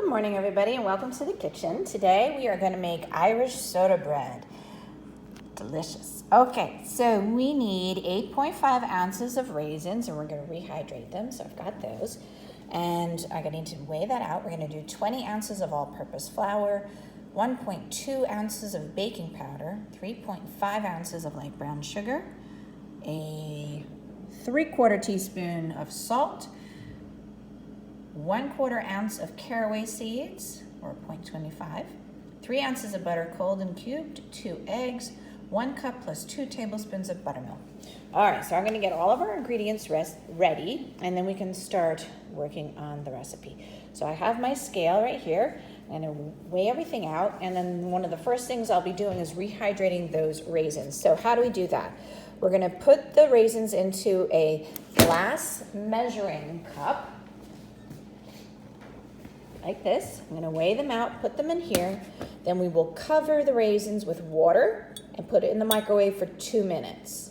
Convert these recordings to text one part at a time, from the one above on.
Good morning, everybody, and welcome to the kitchen. Today we are going to make Irish soda bread. Delicious. Okay, so we need 8.5 ounces of raisins, and we're going to rehydrate them, so I've got those. And I'm going to need to weigh that out. We're going to do 20 ounces of all-purpose flour, 1.2 ounces of baking powder, 3.5 ounces of light brown sugar, a 3/4 teaspoon of salt, 1/4 ounce of caraway seeds, or 0.25, 3 ounces of butter cold and cubed, 2 eggs, 1 cup plus 2 tablespoons of buttermilk. All right, so I'm gonna get all of our ingredients ready, and then we can start working on the recipe. So I have my scale right here. I'm gonna weigh everything out, and then one of the first things I'll be doing is rehydrating those raisins. So how do we do that? We're gonna put the raisins into a glass measuring cup, like this. I'm gonna weigh them out, put them in here. Then we will cover the raisins with water and put it in the microwave for 2 minutes.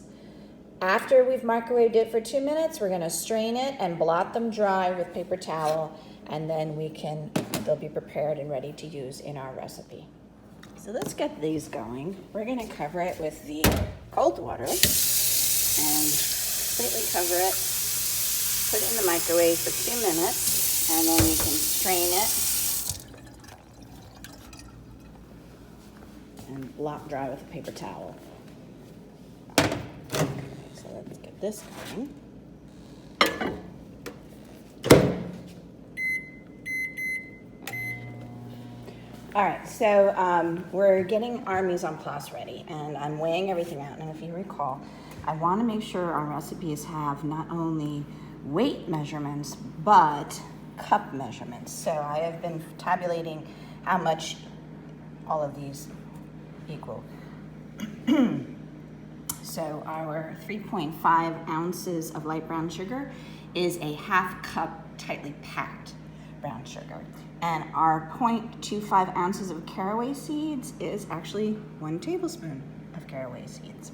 After we've microwaved it for 2 minutes, we're gonna strain it and blot them dry with paper towel, and then they'll be prepared and ready to use in our recipe. So let's get these going. We're gonna cover it with the cold water and completely cover it, put it in the microwave for 2 minutes, and then you can strain it and blot dry with a paper towel. So let's get this going. All right, so we're getting our mise en place ready, and I'm weighing everything out. And if you recall, I want to make sure our recipes have not only weight measurements, but cup measurements. So I have been tabulating how much all of these equal. So our 3.5 ounces of light brown sugar is a 1/2 cup tightly packed brown sugar. And our 0.25 ounces of caraway seeds is actually 1 tablespoon of caraway seeds.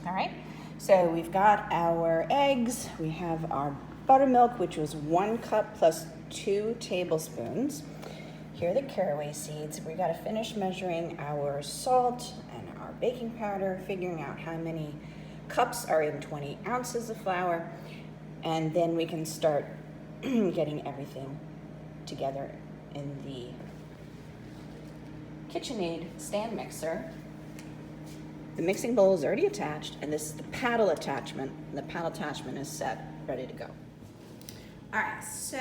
All right, so we've got our eggs, we have our buttermilk, which was 1 cup plus 2 tablespoons. Here are the caraway seeds. We gotta finish measuring our salt and our baking powder, figuring out how many cups are in 20 ounces of flour, and then we can start getting everything together in the KitchenAid stand mixer. The mixing bowl is already attached, and this is the paddle attachment. The paddle attachment is set, ready to go. All right, so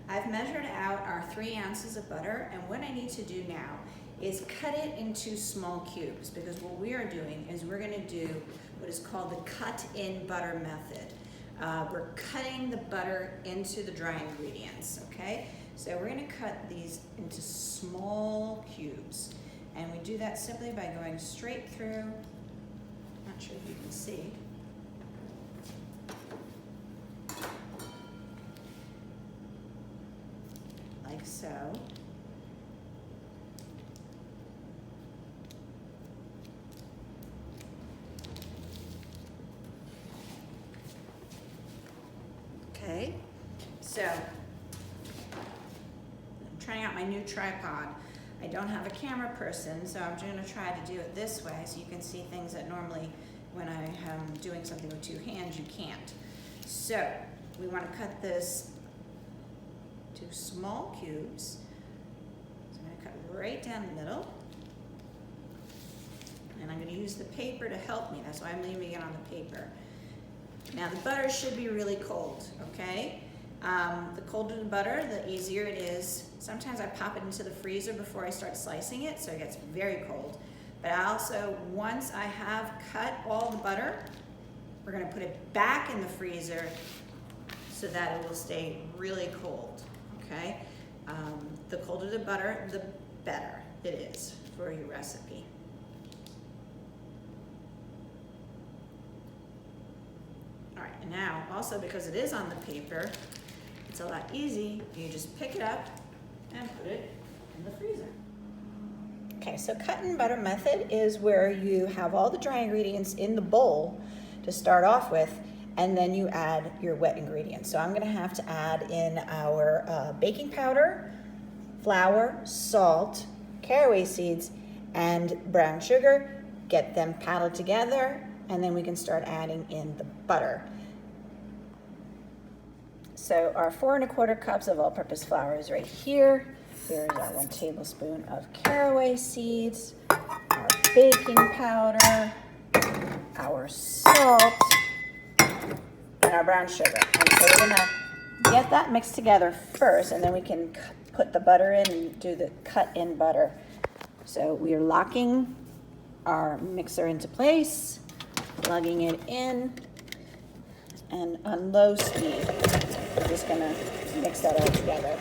I've measured out our 3 ounces of butter, and what I need to do now is cut it into small cubes, because what we are doing is we're gonna do what is called the cut-in butter method. We're cutting the butter into the dry ingredients, okay? So we're gonna cut these into small cubes, and we do that simply by going straight through. Not sure if you can see. Like so. Okay, so I'm trying out my new tripod. I don't have a camera person, so I'm gonna try to do it this way so you can see things that normally when I am doing something with 2 hands, you can't. So we wanna cut this to small cubes. So I'm gonna cut right down the middle. And I'm gonna use the paper to help me. That's why I'm leaving it on the paper. Now the butter should be really cold, okay? The colder the butter, the easier it is. Sometimes I pop it into the freezer before I start slicing it, so it gets very cold. But I also, once I have cut all the butter, we're gonna put it back in the freezer so that it will stay really cold, okay? The colder the butter, the better it is for your recipe. All right, and now, also because it is on the paper, it's a lot easy. You just pick it up and put it in the freezer. Okay, so cut and butter method is where you have all the dry ingredients in the bowl to start off with, and then you add your wet ingredients. So I'm gonna have to add in our baking powder, flour, salt, caraway seeds, and brown sugar. Get them paddled together, and then we can start adding in the butter. So our 4 1/4 cups of all-purpose flour is right here. Here's our 1 tablespoon of caraway seeds, our baking powder, our salt, and our brown sugar. And so we're gonna get that mixed together first, and then we can put the butter in and do the cut-in butter. So we are locking our mixer into place, plugging it in, and on low speed. We're just gonna mix that all together.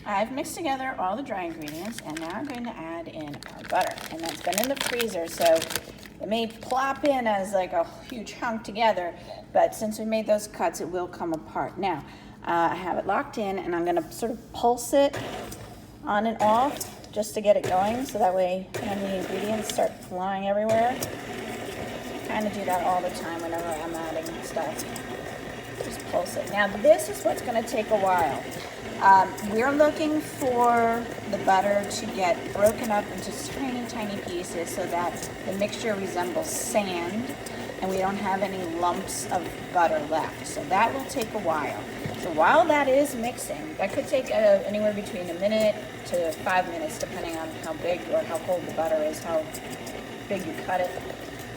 I've mixed together all the dry ingredients, and now I'm going to add in our butter. And that's been in the freezer, so it may plop in as like a huge hunk together, but since we made those cuts, it will come apart. Now, I have it locked in, and I'm gonna sort of pulse it on and off just to get it going, so that way when the ingredients start flying everywhere. I kind of do that all the time whenever I'm adding stuff. Just pulse it. Now, this is what's gonna take a while. We're looking for the butter to get broken up into tiny, tiny pieces so that the mixture resembles sand and we don't have any lumps of butter left. So that will take a while. So while that is mixing, that could take anywhere between a minute to 5 minutes, depending on how big or how cold the butter is, how big you cut it,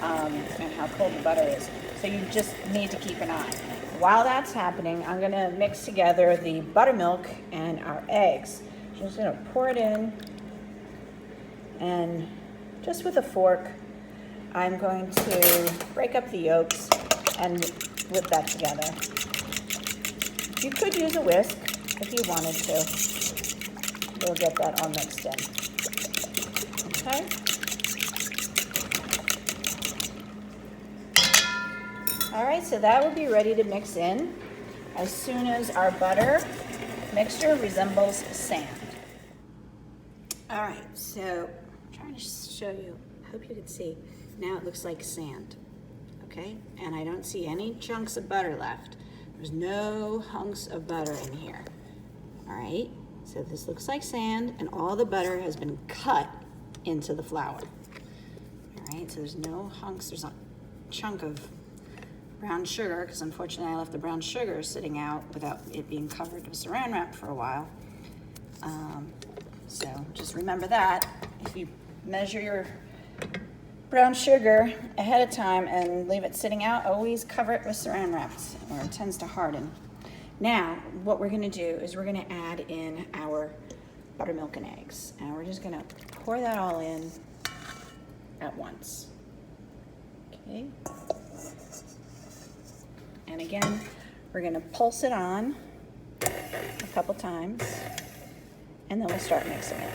and how cold the butter is. So you just need to keep an eye. While that's happening, I'm gonna mix together the buttermilk and our eggs. I'm just gonna pour it in, and just with a fork, I'm going to break up the yolks and whip that together. You could use a whisk if you wanted to. We'll get that all mixed in. Okay? All right, so that will be ready to mix in as soon as our butter mixture resembles sand. All right, so I'm trying to show you, I hope you can see. Now it looks like sand, okay? And I don't see any chunks of butter left. There's no hunks of butter in here. All right, so this looks like sand, and all the butter has been cut into the flour. All right, so there's no hunks, there's a chunk of brown sugar, because unfortunately I left the brown sugar sitting out without it being covered with saran wrap for a while. So just remember that. If you measure your brown sugar ahead of time and leave it sitting out, always cover it with saran wrap or it tends to harden. Now, what we're gonna do is we're gonna add in our buttermilk and eggs. And we're just gonna pour that all in at once. Okay. And again, we're gonna pulse it on a couple times, and then we'll start mixing it.